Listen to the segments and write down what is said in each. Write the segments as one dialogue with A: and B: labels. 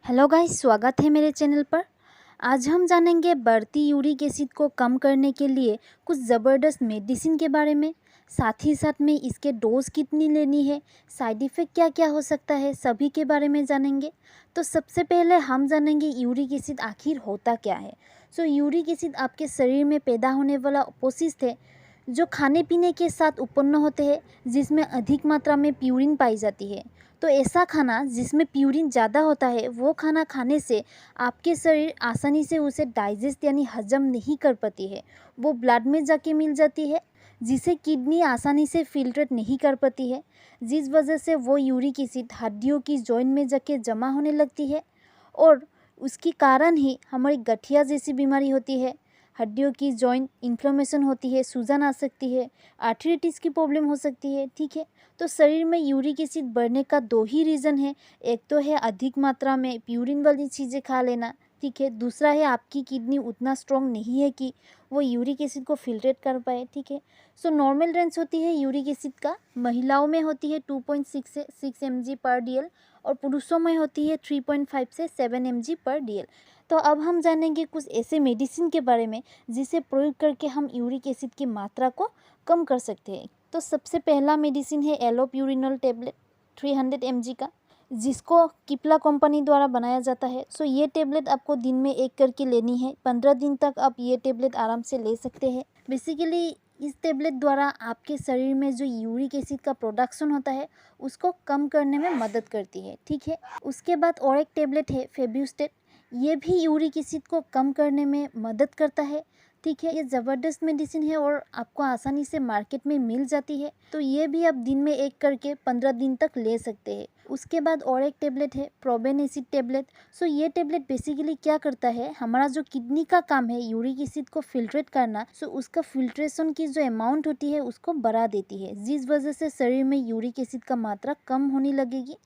A: Hello guys, स्वागत है मेरे चैनल पर। आज हम जानेंगे बढ़ती यूरिक एसिड को कम करने के लिए कुछ ज़बरदस्त मेडिसिन के बारे में। साथ ही साथ में इसके डोज कितनी लेनी है, साइड इफ़ेक्ट क्या क्या हो सकता है, सभी के बारे में जानेंगे। तो सबसे पहले हम जानेंगे यूरिक एसिड आखिर होता क्या है। यूरिक एसिड आपके शरीर में पैदा होने वाला अपोसिस्ट है जो खाने पीने के साथ उत्पन्न होते हैं, जिसमें अधिक मात्रा में प्यूरिन पाई जाती है। तो ऐसा खाना जिसमें प्यूरिन ज़्यादा होता है, वो खाना खाने से आपके शरीर आसानी से उसे डाइजेस्ट यानी हजम नहीं कर पाती है। वो ब्लड में जाके मिल जाती है, जिसे किडनी आसानी से फिल्ट्रेट नहीं कर पाती है, जिस वजह से वो यूरिक एसिड हड्डियों की जॉइंट में जाके जमा होने लगती है और उसके कारण ही हमारी गठिया जैसी बीमारी होती है। हड्डियों की जॉइंट इन्फ्लेमेशन होती है, सूजन आ सकती है, आर्थराइटिस की प्रॉब्लम हो सकती है। ठीक है, तो शरीर में यूरिक एसिड बढ़ने का दो ही रीज़न है। एक तो है अधिक मात्रा में प्यूरिन वाली चीज़ें खा लेना, ठीक है। दूसरा है आपकी किडनी उतना स्ट्रॉन्ग नहीं है कि वो यूरिक एसिड को फिल्ट्रेट कर पाए, ठीक है। नॉर्मल रेंज होती है यूरिक एसिड का, महिलाओं में होती है 2.6 से 6 mg पर DL और पुरुषों में होती है 3.5 से 7 mg पर DL। तो अब हम जानेंगे कुछ ऐसे मेडिसिन के बारे में जिसे प्रयोग करके हम यूरिक एसिड की मात्रा को कम कर सकते हैं। तो सबसे पहला मेडिसिन है एलोप्यूरिनोल टेबलेट 300 mg का, जिसको किपला कंपनी द्वारा बनाया जाता है। ये टेबलेट आपको दिन में एक करके लेनी है। 15 दिन तक आप ये टेबलेट आराम से ले सकते हैं। बेसिकली इस टेबलेट द्वारा आपके शरीर में जो यूरिक एसिड का प्रोडक्शन होता है उसको कम करने में मदद करती है, ठीक है। उसके बाद और एक टेबलेट है फेब्यूस्टेट, ये भी यूरिक एसिड को कम करने में मदद करता है, ठीक है। ये ज़बरदस्त मेडिसिन है और आपको आसानी से मार्केट में मिल जाती है। तो ये भी आप दिन में एक करके 15 दिन तक ले सकते हैं। उसके बाद और एक टेबलेट है प्रोबेन एसिड टेबलेट। ये टेबलेट बेसिकली क्या करता है, हमारा जो किडनी का काम है यूरिक एसिड को फिल्ट्रेट करना, उसका फिल्ट्रेशन की जो अमाउंट होती है उसको बढ़ा देती है, जिस वजह से शरीर में यूरिक एसिड का मात्रा कम होने लगेगी,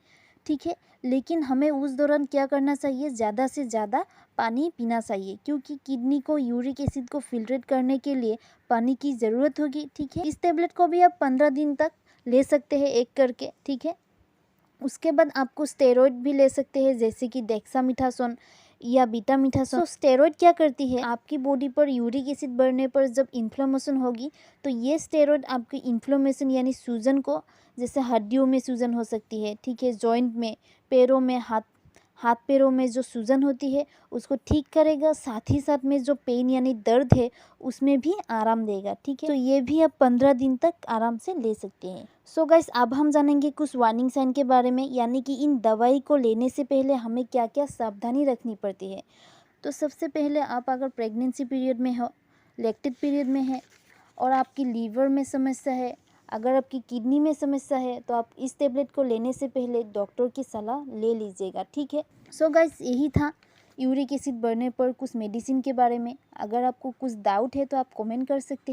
A: ठीक है। लेकिन हमें उस दौरान क्या करना चाहिए, ज़्यादा से ज़्यादा पानी पीना चाहिए, क्योंकि किडनी को यूरिक एसिड को फिल्ट्रेट करने के लिए पानी की ज़रूरत होगी, ठीक है। इस टेबलेट को भी आप 15 दिन तक ले सकते हैं एक करके, ठीक है। उसके बाद आपको स्टेरॉइड भी ले सकते हैं, जैसे कि डेक्सामीथासोन या बीटामीथासोन। स्टेरॉइड क्या करती है, आपकी बॉडी पर यूरिक एसिड बढ़ने पर जब इन्फ्लेमेशन होगी तो ये स्टेरॉइड आपकी इन्फ्लेमेशन यानी सूजन को, जैसे हड्डियों में सूजन हो सकती है, ठीक है, जॉइंट में, पैरों में, हाथ पैरों में जो सूजन होती है उसको ठीक करेगा। साथ ही साथ में जो पेन यानी दर्द है उसमें भी आराम देगा, ठीक है। तो ये भी आप 15 दिन तक आराम से ले सकते हैं। गाइस, अब हम जानेंगे कुछ वार्निंग साइन के बारे में, यानी कि इन दवाई को लेने से पहले हमें क्या क्या सावधानी रखनी पड़ती है। तो सबसे पहले आप अगर प्रेगनेंसी पीरियड में हो, लैक्टेट पीरियड में है और आपकी लीवर में समस्या है, अगर आपकी किडनी में समस्या है, तो आप इस टेबलेट को लेने से पहले डॉक्टर की सलाह ले लीजिएगा, ठीक है। गाइस, यही था यूरिक एसिड बढ़ने पर कुछ मेडिसिन के बारे में। अगर आपको कुछ डाउट है तो आप कमेंट कर सकते हैं।